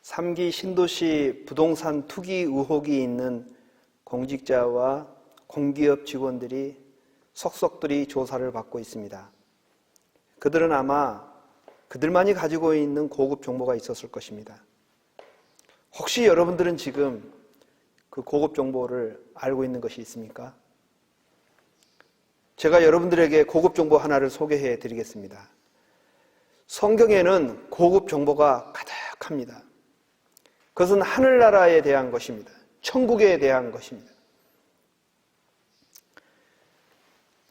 3기 신도시 부동산 투기 의혹이 있는 공직자와 공기업 직원들이 속속들이 조사를 받고 있습니다. 그들은 아마 그들만이 가지고 있는 고급 정보가 있었을 것입니다. 혹시 여러분들은 지금 그 고급 정보를 알고 있는 것이 있습니까? 제가 여러분들에게 고급 정보 하나를 소개해 드리겠습니다. 성경에는 고급 정보가 가득합니다. 그것은 하늘나라에 대한 것입니다. 천국에 대한 것입니다.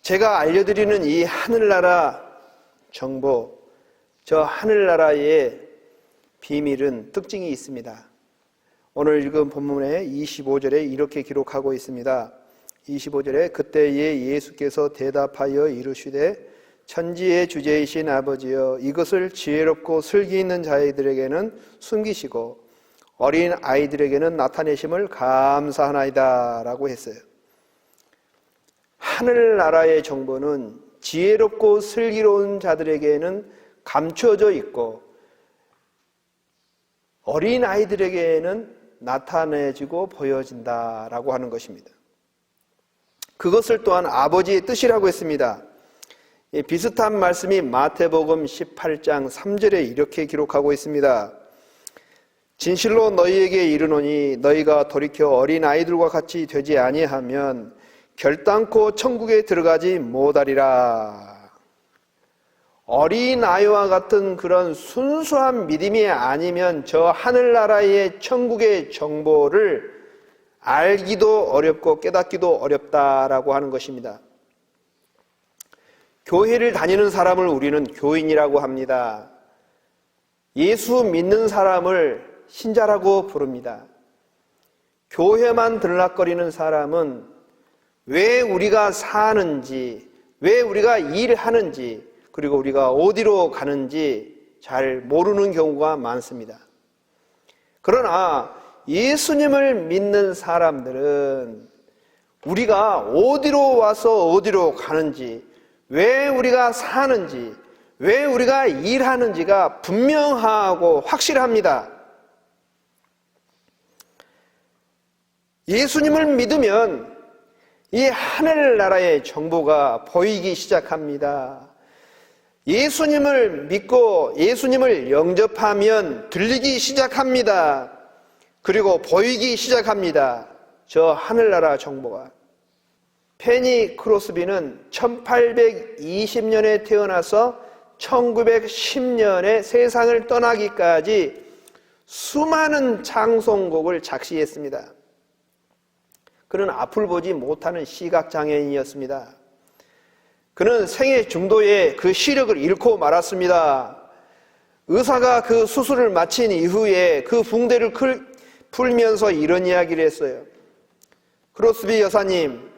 제가 알려드리는 이 하늘나라 정보, 저 하늘나라의 비밀은 특징이 있습니다. 오늘 읽은 본문의 25절에 이렇게 기록하고 있습니다. 25절에 그때에 예수께서 대답하여 이르시되 천지의 주제이신 아버지여 이것을 지혜롭고 슬기 있는 자들에게는 숨기시고 어린 아이들에게는 나타내심을 감사하나이다 라고 했어요. 하늘나라의 정보는 지혜롭고 슬기로운 자들에게는 감춰져 있고 어린 아이들에게는 나타내지고 보여진다라고 하는 것입니다. 그것을 또한 아버지의 뜻이라고 했습니다. 비슷한 말씀이 마태복음 18장 3절에 이렇게 기록하고 있습니다. 진실로 너희에게 이르노니 너희가 돌이켜 어린 아이들과 같이 되지 아니하면 결단코 천국에 들어가지 못하리라. 어린 아이와 같은 그런 순수한 믿음이 아니면 저 하늘나라의 천국의 정보를 알기도 어렵고 깨닫기도 어렵다라고 하는 것입니다. 교회를 다니는 사람을 우리는 교인이라고 합니다. 예수 믿는 사람을 신자라고 부릅니다. 교회만 들락거리는 사람은 왜 우리가 사는지, 왜 우리가 일하는지, 그리고 우리가 어디로 가는지 잘 모르는 경우가 많습니다. 그러나 예수님을 믿는 사람들은 우리가 어디로 와서 어디로 가는지, 왜 우리가 사는지, 왜 우리가 일하는지가 분명하고 확실합니다. 예수님을 믿으면 이 하늘나라의 정보가 보이기 시작합니다. 예수님을 믿고 예수님을 영접하면 들리기 시작합니다. 그리고 보이기 시작합니다. 저 하늘나라 정보가. 페니 크로스비는 1820년에 태어나서 1910년에 세상을 떠나기까지 수많은 찬송곡을 작시했습니다. 그는 앞을 보지 못하는 시각장애인이었습니다. 그는 생애 중도에 그 시력을 잃고 말았습니다. 의사가 그 수술을 마친 이후에 그 붕대를 풀면서 이런 이야기를 했어요. 크로스비 여사님,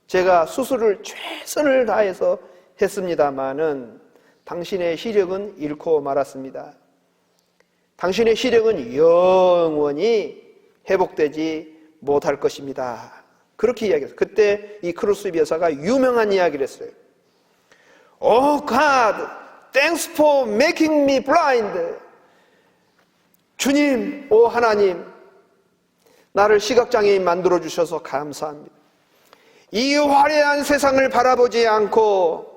제가 수술을 최선을 다해서 했습니다마는 당신의 시력은 잃고 말았습니다. 당신의 시력은 영원히 회복되지 못할 것입니다. 그렇게 이야기했어요. 그때 이 크로스비 여사가 유명한 이야기를 했어요. Oh God, thanks for making me blind. 주님, 오 하나님, 나를 시각장애인 만들어 주셔서 감사합니다. 이 화려한 세상을 바라보지 않고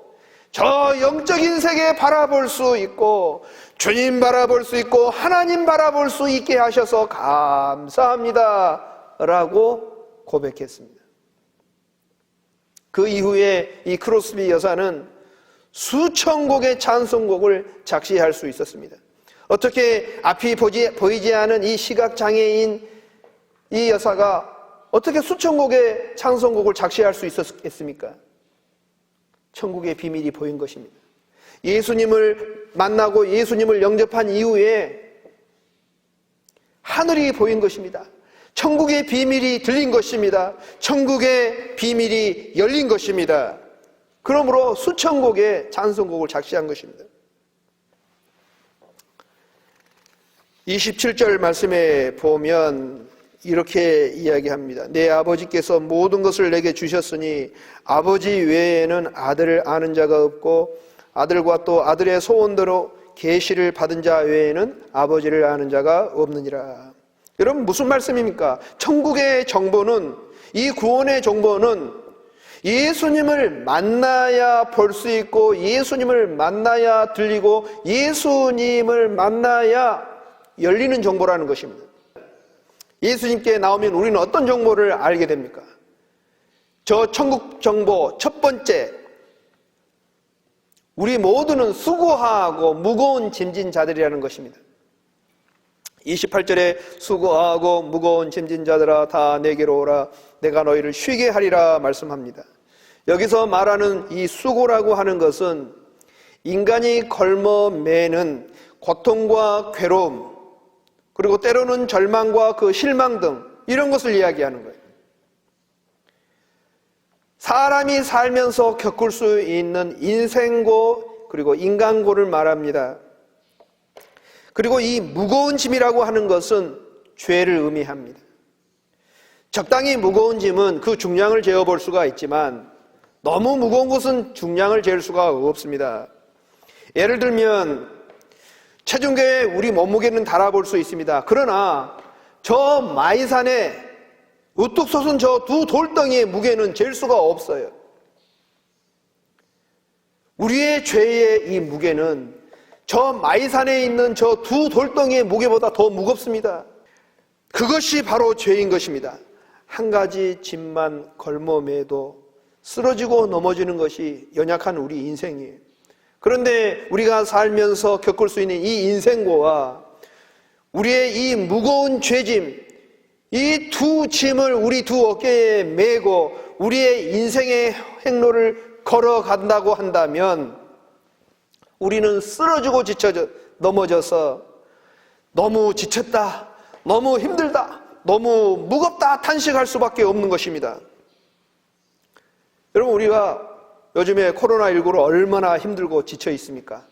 저 영적인 세계 바라볼 수 있고 주님 바라볼 수 있고 하나님 바라볼 수 있게 하셔서 감사합니다 라고 고백했습니다. 그 이후에 이 크로스비 여사는 수천 곡의 찬송곡을 작시할 수 있었습니다. 어떻게 앞이 보이지 않은 이 시각장애인 이 여사가 어떻게 수천 곡의 찬송곡을 작시할 수 있었겠습니까? 천국의 비밀이 보인 것입니다. 예수님을 만나고 예수님을 영접한 이후에 하늘이 보인 것입니다. 천국의 비밀이 들린 것입니다. 천국의 비밀이 열린 것입니다. 그러므로 수천 곡의 찬송곡을 작시한 것입니다. 27절 말씀에 보면 이렇게 이야기합니다. 내 아버지께서 모든 것을 내게 주셨으니 아버지 외에는 아들을 아는 자가 없고 아들과 또 아들의 소원대로 계시를 받은 자 외에는 아버지를 아는 자가 없느니라. 여러분, 무슨 말씀입니까? 천국의 정보는, 이 구원의 정보는 예수님을 만나야 볼 수 있고, 예수님을 만나야 들리고, 예수님을 만나야 열리는 정보라는 것입니다. 예수님께 나오면 우리는 어떤 정보를 알게 됩니까? 저 천국 정보 첫 번째, 우리 모두는 수고하고 무거운 짐진 자들이라는 것입니다. 28절에 수고하고 무거운 짐진 자들아 다 내게로 오라 내가 너희를 쉬게 하리라 말씀합니다. 여기서 말하는 이 수고라고 하는 것은 인간이 걸머매는 고통과 괴로움, 그리고 때로는 절망과 그 실망 등 이런 것을 이야기하는 거예요. 사람이 살면서 겪을 수 있는 인생고 그리고 인간고를 말합니다. 그리고 이 무거운 짐이라고 하는 것은 죄를 의미합니다. 적당히 무거운 짐은 그 중량을 재어볼 수가 있지만 너무 무거운 것은 중량을 잴 수가 없습니다. 예를 들면 체중계에 우리 몸무게는 달아볼 수 있습니다. 그러나 저 마이산에 우뚝 솟은 저 두 돌덩이의 무게는 잴 수가 없어요. 우리의 죄의 이 무게는 저 마이산에 있는 저 두 돌덩이의 무게보다 더 무겁습니다. 그것이 바로 죄인 것입니다. 한 가지 짐만 걸머매도 쓰러지고 넘어지는 것이 연약한 우리 인생이에요. 그런데 우리가 살면서 겪을 수 있는 이 인생고와 우리의 이 무거운 죄짐, 이 두 짐을 우리 두 어깨에 메고 우리의 인생의 행로를 걸어간다고 한다면 우리는 쓰러지고 넘어져서 너무 지쳤다, 너무 힘들다, 너무 무겁다 탄식할 수밖에 없는 것입니다. 여러분, 우리가 요즘에 코로나19로 얼마나 힘들고 지쳐 있습니까?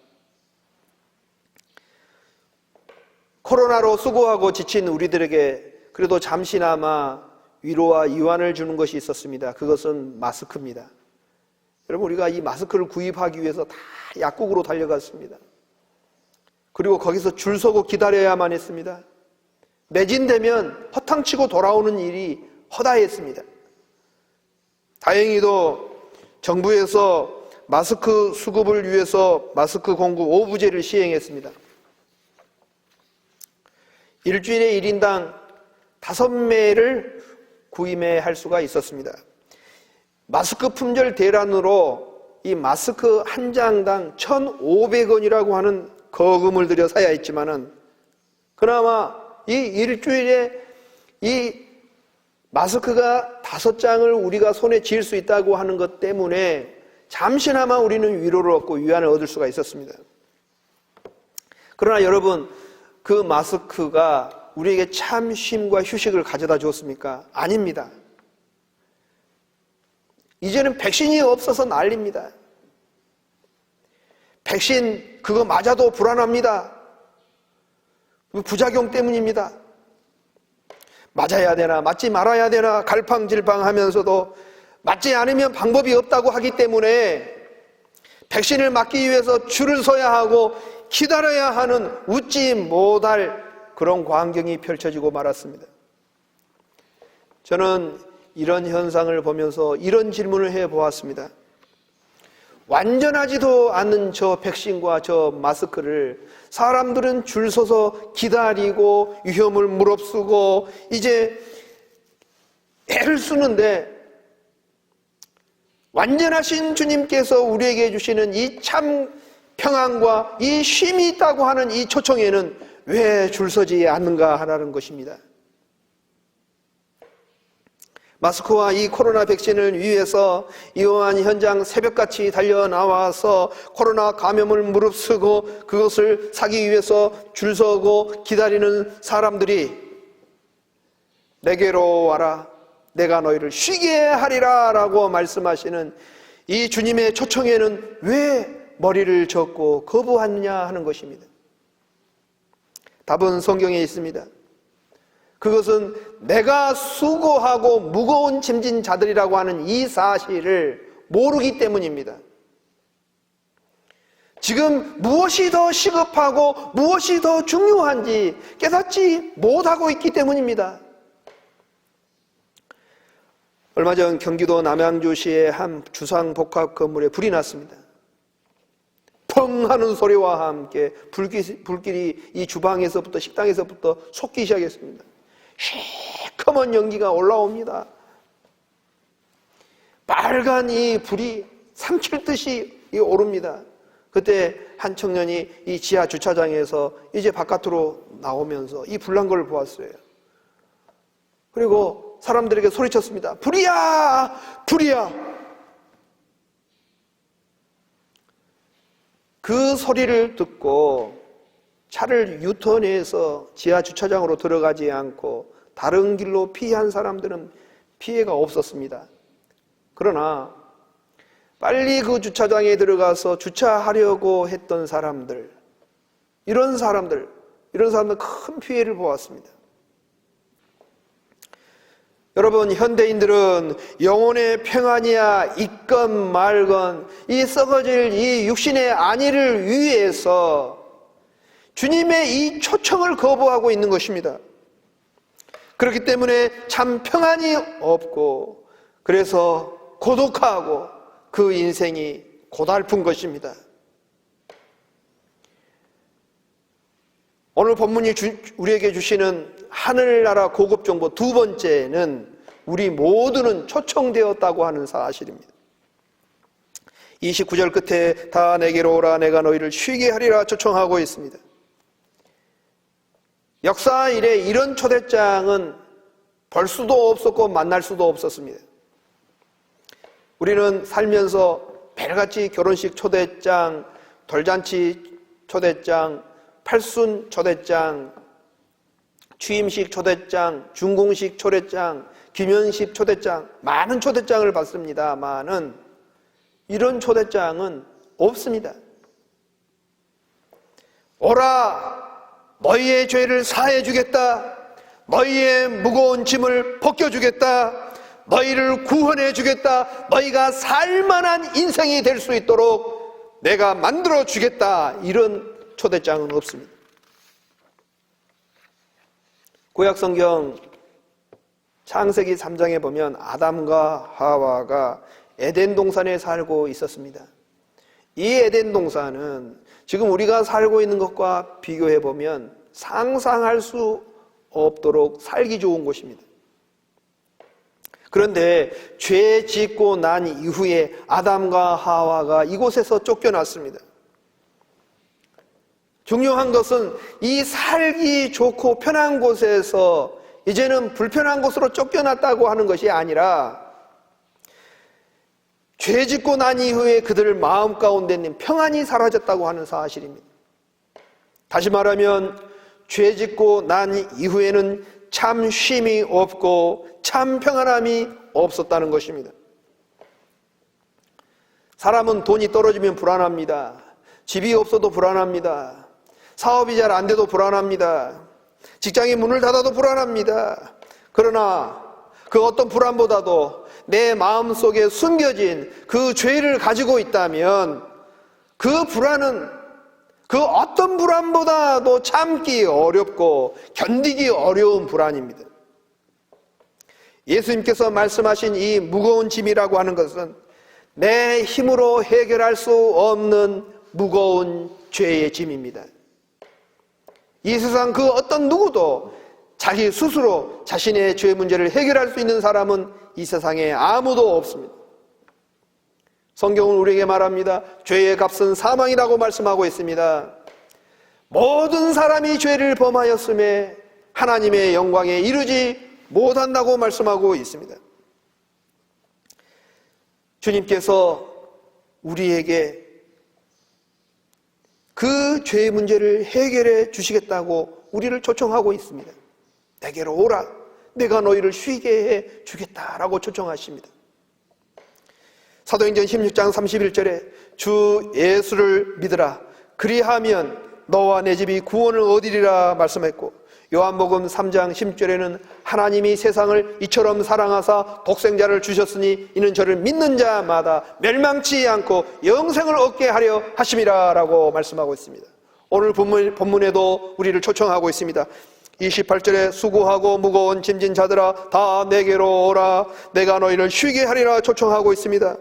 코로나로 수고하고 지친 우리들에게 그래도 잠시나마 위로와 이완을 주는 것이 있었습니다. 그것은 마스크입니다. 여러분, 우리가 이 마스크를 구입하기 위해서 다 약국으로 달려갔습니다. 그리고 거기서 줄 서고 기다려야만 했습니다. 매진되면 허탕치고 돌아오는 일이 허다했습니다. 다행히도 정부에서 마스크 수급을 위해서 마스크 공급 5부제를 시행했습니다. 일주일에 1인당 5매를 구입할 수가 있었습니다. 마스크 품절 대란으로 이 마스크 한 장당 1,500원이라고 하는 거금을 들여 사야 했지만은 그나마 이 일주일에 이 마스크가 5장을 우리가 손에 쥘 수 있다고 하는 것 때문에 잠시나마 우리는 위로를 얻고 위안을 얻을 수가 있었습니다. 그러나 여러분, 그 마스크가 우리에게 참 쉼과 휴식을 가져다 주었습니까? 아닙니다. 이제는 백신이 없어서 난립니다. 백신 그거 맞아도 불안합니다. 부작용 때문입니다. 맞아야 되나 맞지 말아야 되나 갈팡질팡하면서도 맞지 않으면 방법이 없다고 하기 때문에 백신을 맞기 위해서 줄을 서야 하고 기다려야 하는 웃지 못할 그런 광경이 펼쳐지고 말았습니다. 저는 이런 현상을 보면서 이런 질문을 해보았습니다. 완전하지도 않는 저 백신과 저 마스크를 사람들은 줄 서서 기다리고 위험을 무릅쓰고 이제 애를 쓰는데 완전하신 주님께서 우리에게 주시는 이 참 평안과 이 쉼이 있다고 하는 이 초청에는 왜 줄 서지 않는가 하라는 것입니다. 마스크와 이 코로나 백신을 위해서 이용한 현장 새벽같이 달려나와서 코로나 감염을 무릅쓰고 그것을 사기 위해서 줄 서고 기다리는 사람들이 내게로 와라 내가 너희를 쉬게 하리라 라고 말씀하시는 이 주님의 초청에는 왜 머리를 젓고 거부하느냐 하는 것입니다. 답은 성경에 있습니다. 그것은 내가 수고하고 무거운 짐진 자들이라고 하는 이 사실을 모르기 때문입니다. 지금 무엇이 더 시급하고 무엇이 더 중요한지 깨닫지 못하고 있기 때문입니다. 얼마 전 경기도 남양주시의 한 주상복합 건물에 불이 났습니다. 펑 하는 소리와 함께 불길이 이 주방에서부터 식당에서부터 솟기 시작했습니다. 시커먼 연기가 올라옵니다. 빨간 이 불이 삼킬듯이 오릅니다. 그때 한 청년이 이 지하 주차장에서 이제 바깥으로 나오면서 이 불난 걸 보았어요. 그리고 사람들에게 소리쳤습니다. 불이야! 불이야! 그 소리를 듣고 차를 유턴해서 지하 주차장으로 들어가지 않고 다른 길로 피한 사람들은 피해가 없었습니다. 그러나 빨리 그 주차장에 들어가서 주차하려고 했던 사람들, 이런 사람들 큰 피해를 보았습니다. 여러분, 현대인들은 영혼의 평안이야 있건 말건 이 썩어질 이 육신의 안위를 위해서 주님의 이 초청을 거부하고 있는 것입니다. 그렇기 때문에 참 평안이 없고 그래서 고독하고 그 인생이 고달픈 것입니다. 오늘 본문이 우리에게 주시는 하늘나라 고급 정보 두 번째는 우리 모두는 초청되었다고 하는 사실입니다. 29절 끝에 다 내게로 오라 내가 너희를 쉬게 하리라 초청하고 있습니다. 역사 이래 이런 초대장은 볼 수도 없었고 만날 수도 없었습니다. 우리는 살면서 매일같이 결혼식 초대장, 돌잔치 초대장, 팔순 초대장, 취임식 초대장, 준공식 초대장, 기면식 초대장, 많은 초대장을 받습니다만은 이런 초대장은 없습니다. 오라, 너희의 죄를 사해 주겠다. 너희의 무거운 짐을 벗겨주겠다. 너희를 구원해 주겠다. 너희가 살만한 인생이 될 수 있도록 내가 만들어 주겠다. 이런 초대장은 없습니다. 구약성경 창세기 3장에 보면 아담과 하와가 에덴 동산에 살고 있었습니다. 이 에덴 동산은 지금 우리가 살고 있는 것과 비교해 보면 상상할 수 없도록 살기 좋은 곳입니다. 그런데 죄 짓고 난 이후에 아담과 하와가 이곳에서 쫓겨났습니다. 중요한 것은 이 살기 좋고 편한 곳에서 이제는 불편한 곳으로 쫓겨났다고 하는 것이 아니라 죄 짓고 난 이후에 그들 마음 가운데 있는 평안이 사라졌다고 하는 사실입니다. 다시 말하면 죄 짓고 난 이후에는 참 쉼이 없고 참 평안함이 없었다는 것입니다. 사람은 돈이 떨어지면 불안합니다. 집이 없어도 불안합니다. 사업이 잘 안 돼도 불안합니다. 직장이 문을 닫아도 불안합니다. 그러나 그 어떤 불안보다도 내 마음속에 숨겨진 그 죄를 가지고 있다면 그 불안은 그 어떤 불안보다도 참기 어렵고 견디기 어려운 불안입니다. 예수님께서 말씀하신 이 무거운 짐이라고 하는 것은 내 힘으로 해결할 수 없는 무거운 죄의 짐입니다. 이 세상 그 어떤 누구도 자기 스스로 자신의 죄 문제를 해결할 수 있는 사람은 이 세상에 아무도 없습니다. 성경은 우리에게 말합니다. 죄의 값은 사망이라고 말씀하고 있습니다. 모든 사람이 죄를 범하였음에 하나님의 영광에 이르지 못한다고 말씀하고 있습니다. 주님께서 우리에게 그 죄의 문제를 해결해 주시겠다고 우리를 초청하고 있습니다. 내게로 오라. 내가 너희를 쉬게 해 주겠다라고 초청하십니다. 사도행전 16장 31절에 주 예수를 믿으라. 그리하면 너와 내 집이 구원을 얻으리라 말씀했고 요한복음 3장 10절에는 하나님이 세상을 이처럼 사랑하사 독생자를 주셨으니 이는 저를 믿는 자마다 멸망치 않고 영생을 얻게 하려 하심이라 라고 말씀하고 있습니다. 오늘 본문에도 우리를 초청하고 있습니다. 28절에 수고하고 무거운 짐진 자들아 다 내게로 오라 내가 너희를 쉬게 하리라 초청하고 있습니다.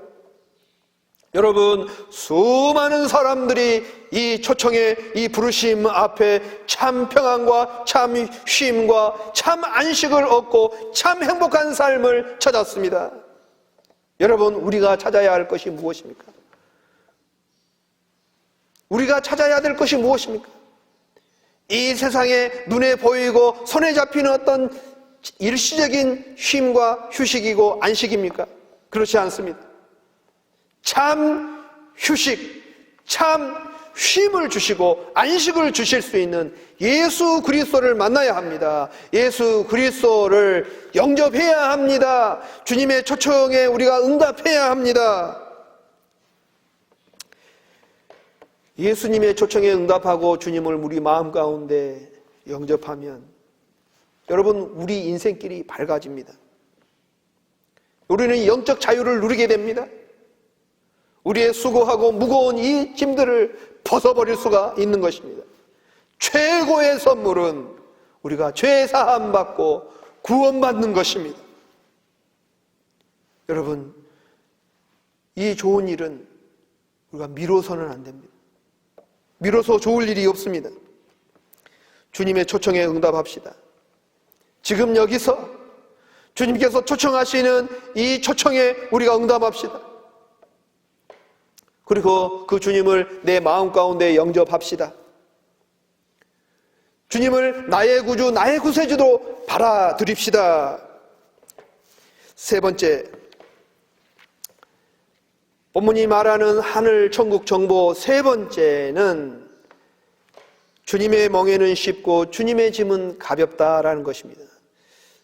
여러분, 수많은 사람들이 이 초청의 이 부르심 앞에 참 평안과 참 쉼과 참 안식을 얻고 참 행복한 삶을 찾았습니다. 여러분, 우리가 찾아야 할 것이 무엇입니까? 우리가 찾아야 될 것이 무엇입니까? 이 세상에 눈에 보이고 손에 잡히는 어떤 일시적인 쉼과 휴식이고 안식입니까? 그렇지 않습니다. 참 휴식, 참 쉼을 주시고 안식을 주실 수 있는 예수 그리스도를 만나야 합니다. 예수 그리스도를 영접해야 합니다. 주님의 초청에 우리가 응답해야 합니다. 예수님의 초청에 응답하고 주님을 우리 마음 가운데 영접하면 여러분, 우리 인생길이 밝아집니다. 우리는 영적 자유를 누리게 됩니다. 우리의 수고하고 무거운 이 짐들을 벗어버릴 수가 있는 것입니다. 최고의 선물은 우리가 죄 사함 받고 구원받는 것입니다. 여러분, 이 좋은 일은 우리가 미뤄서는 안 됩니다. 미뤄서 좋을 일이 없습니다. 주님의 초청에 응답합시다. 지금 여기서 주님께서 초청하시는 이 초청에 우리가 응답합시다. 그리고 그 주님을 내 마음 가운데 영접합시다. 주님을 나의 구주, 나의 구세주로 받아들입시다. 세 번째, 본문이 말하는 하늘 천국 정보 세 번째는 주님의 멍에는 쉽고 주님의 짐은 가볍다라는 것입니다.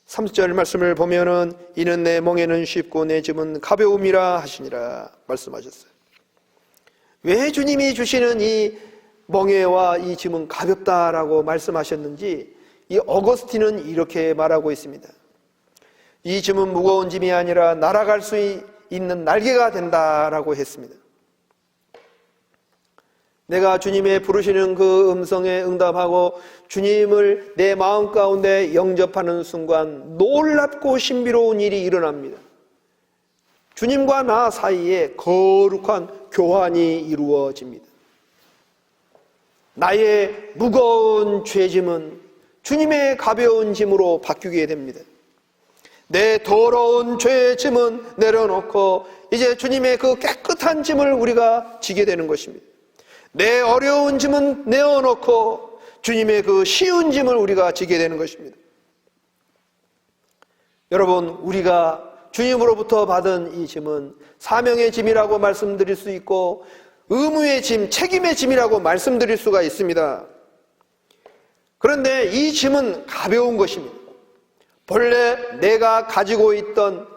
30절 말씀을 보면은 이는 내 멍에는 쉽고 내 짐은 가벼움이라 하시니라 말씀하셨어요. 왜 주님이 주시는 이 멍에와 이 짐은 가볍다라고 말씀하셨는지 이 어거스틴은 이렇게 말하고 있습니다. 이 짐은 무거운 짐이 아니라 날아갈 수 있는 날개가 된다라고 했습니다. 내가 주님의 부르시는 그 음성에 응답하고 주님을 내 마음 가운데 영접하는 순간 놀랍고 신비로운 일이 일어납니다. 주님과 나 사이에 거룩한 교환이 이루어집니다. 나의 무거운 죄짐은 주님의 가벼운 짐으로 바뀌게 됩니다. 내 더러운 죄의 짐은 내려놓고 이제 주님의 그 깨끗한 짐을 우리가 지게 되는 것입니다. 내 어려운 짐은 내어놓고 주님의 그 쉬운 짐을 우리가 지게 되는 것입니다. 여러분, 우리가 주님으로부터 받은 이 짐은 사명의 짐이라고 말씀드릴 수 있고 의무의 짐, 책임의 짐이라고 말씀드릴 수가 있습니다. 그런데 이 짐은 가벼운 것입니다. 본래 내가 가지고 있던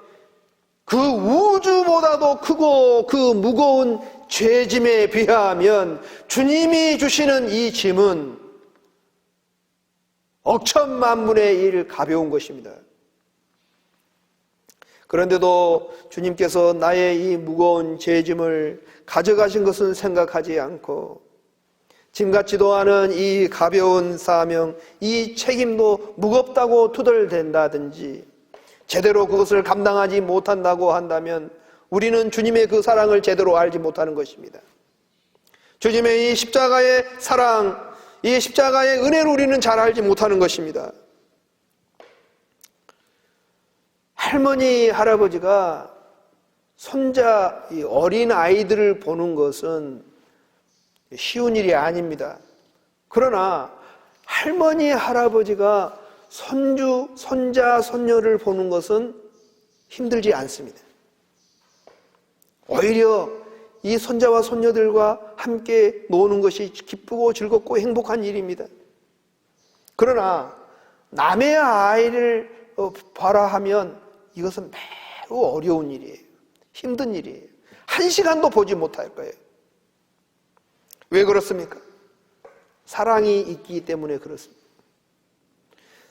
그 우주보다도 크고 그 무거운 죄짐에 비하면 주님이 주시는 이 짐은 억천만분의 1 가벼운 것입니다. 그런데도 주님께서 나의 이 무거운 죄짐을 가져가신 것은 생각하지 않고 짐 같지도 않은 이 가벼운 사명, 이 책임도 무겁다고 투덜댄다든지 제대로 그것을 감당하지 못한다고 한다면 우리는 주님의 그 사랑을 제대로 알지 못하는 것입니다. 주님의 이 십자가의 사랑, 이 십자가의 은혜를 우리는 잘 알지 못하는 것입니다. 할머니, 할아버지가 손자, 이 어린 아이들을 보는 것은 쉬운 일이 아닙니다. 그러나 할머니, 할아버지가 손주, 손자, 손녀를 보는 것은 힘들지 않습니다. 오히려 이 손자와 손녀들과 함께 노는 것이 기쁘고 즐겁고 행복한 일입니다. 그러나 남의 아이를 봐라 하면 이것은 매우 어려운 일이에요. 힘든 일이에요. 한 시간도 보지 못할 거예요. 왜 그렇습니까? 사랑이 있기 때문에 그렇습니다.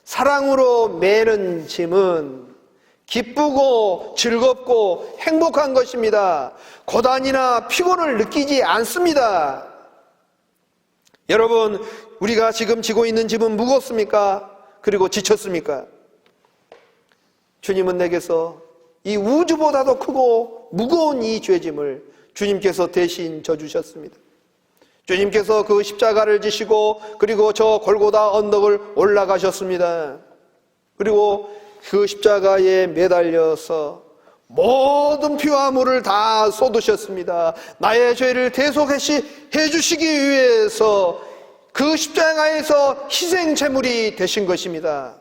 사랑으로 매는 짐은 기쁘고 즐겁고 행복한 것입니다. 고단이나 피곤을 느끼지 않습니다. 여러분, 우리가 지금 지고 있는 짐은 무겁습니까? 그리고 지쳤습니까? 주님은 내게서 이 우주보다도 크고 무거운 이 죄짐을 주님께서 대신 져주셨습니다. 주님께서 그 십자가를 지시고 그리고 저 골고다 언덕을 올라가셨습니다. 그리고 그 십자가에 매달려서 모든 피와 물을 다 쏟으셨습니다. 나의 죄를 대속해 주시기 위해서 그 십자가에서 희생 제물이 되신 것입니다.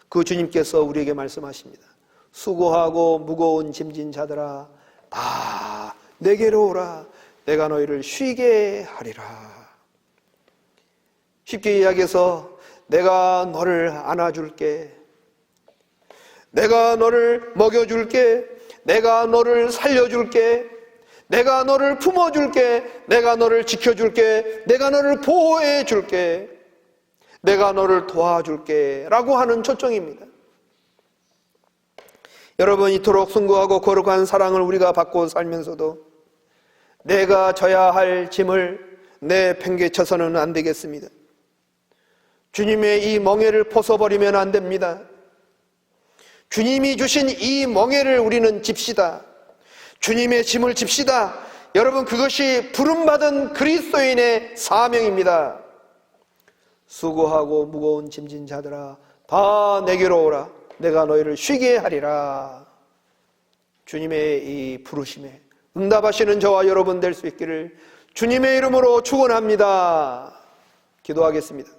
그 주님께서 우리에게 말씀하십니다. 수고하고 무거운 짐진 자들아, 다 내게로 오라. 내가 너희를 쉬게 하리라. 쉽게 이야기해서 내가 너를 안아줄게. 내가 너를 먹여줄게. 내가 너를 살려줄게. 내가 너를 품어줄게. 내가 너를 지켜줄게. 내가 너를 보호해줄게. 내가 너를 도와줄게 라고 하는 초청입니다. 여러분, 이토록 숭고하고 거룩한 사랑을 우리가 받고 살면서도 내가 져야 할 짐을 내팽개쳐서는 안 되겠습니다. 주님의 이 멍에를 벗어버리면 안 됩니다. 주님이 주신 이 멍에를 우리는 집시다. 주님의 짐을 집시다. 여러분, 그것이 부름받은 그리스도인의 사명입니다. 수고하고 무거운 짐진 자들아, 다 내게로 오라. 내가 너희를 쉬게 하리라. 주님의 이 부르심에 응답하시는 저와 여러분 될 수 있기를 주님의 이름으로 축원합니다. 기도하겠습니다.